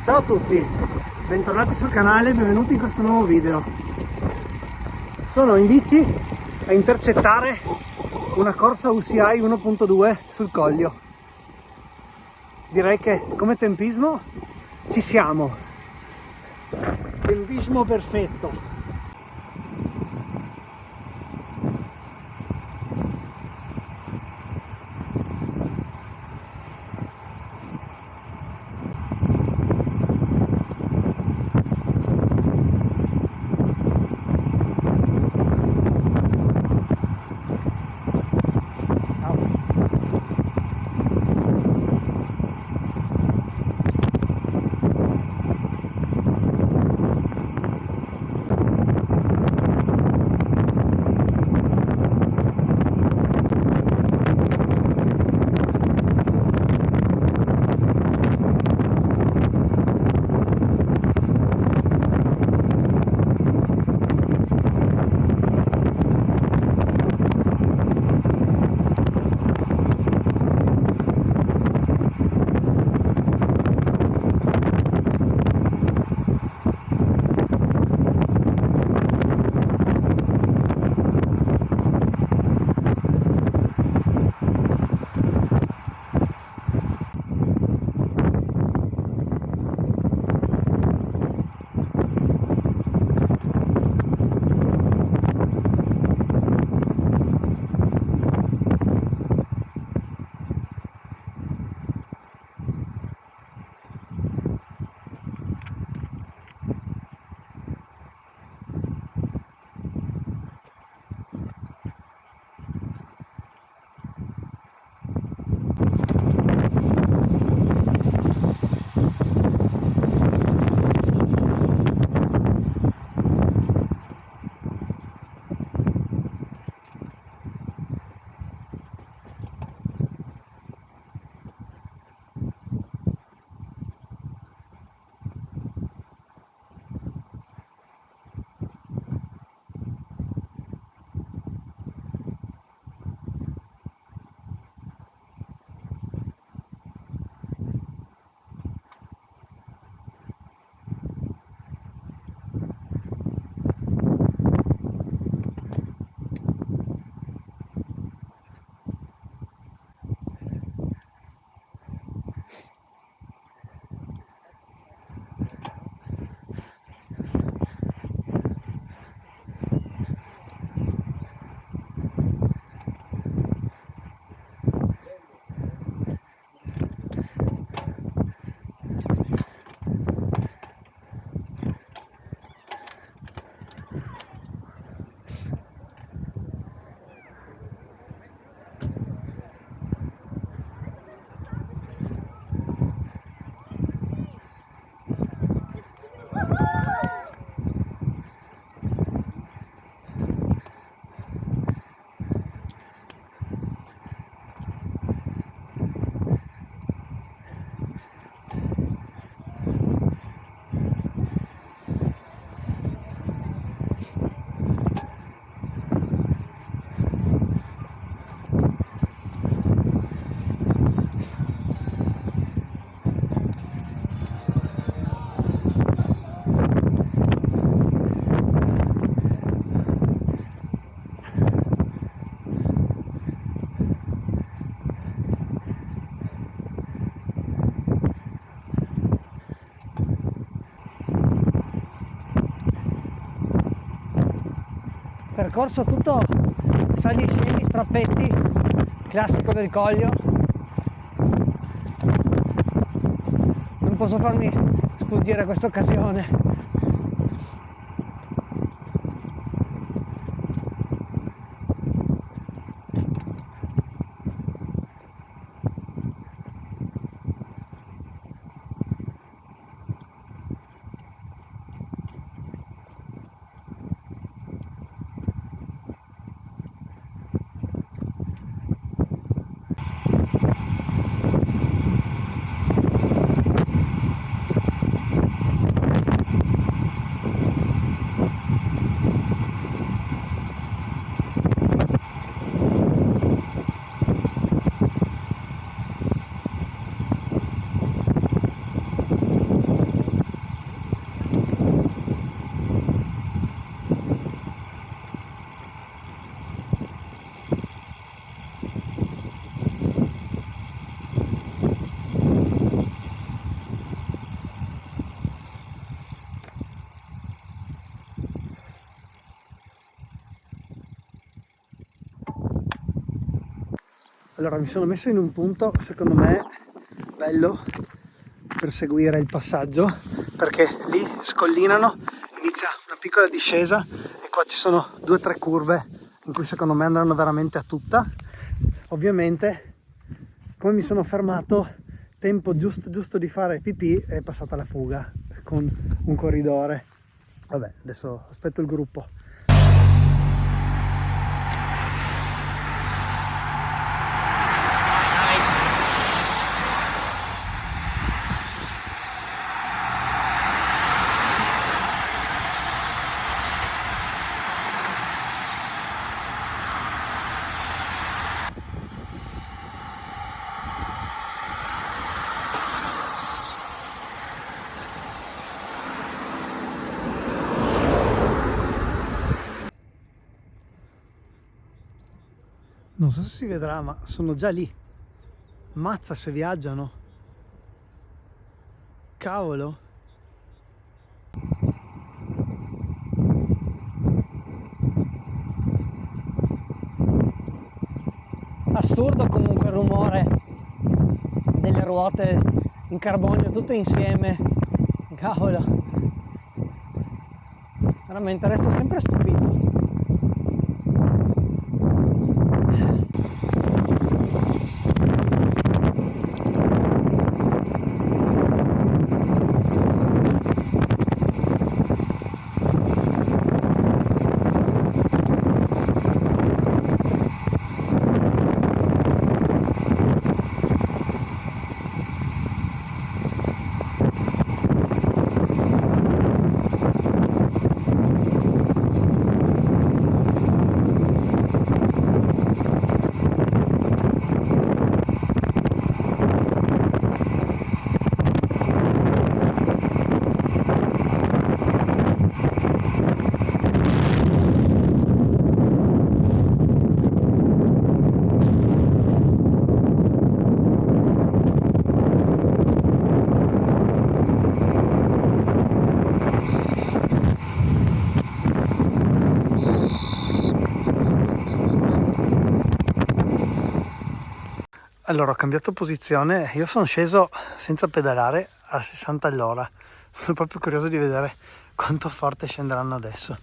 Ciao a tutti, bentornati sul canale e benvenuti in questo nuovo video. Sono in bici a intercettare una corsa UCI 1.2 sul Coglio. Direi che come tempismo ci siamo. Tempismo perfetto. Percorso tutto sali e scendi, strappetti, classico del Coglio. Non posso farmi sfuggire questa occasione. Allora mi sono messo in un punto secondo me bello per seguire il passaggio, perché lì scollinano, inizia una piccola discesa e qua ci sono 2 o 3 curve in cui secondo me andranno veramente a tutta. Ovviamente come mi sono fermato, tempo giusto di fare pipì, è passata la fuga con un corridore. Vabbè, adesso aspetto il gruppo. Non so se si vedrà, ma sono già lì. Mazza se viaggiano. Cavolo. Assurdo comunque il rumore delle ruote in carbonio tutte insieme. Cavolo. Veramente resto sempre stupito. Allora ho cambiato posizione, io sono sceso senza pedalare a 60 all'ora, sono proprio curioso di vedere quanto forte scenderanno adesso.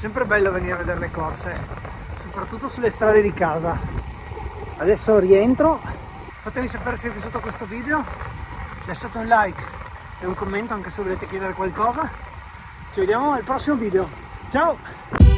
Sempre bello venire a vedere le corse, soprattutto sulle strade di casa. Adesso rientro, fatemi sapere se vi è piaciuto questo video, lasciate un like e un commento anche se volete chiedere qualcosa. Ci vediamo al prossimo video, ciao!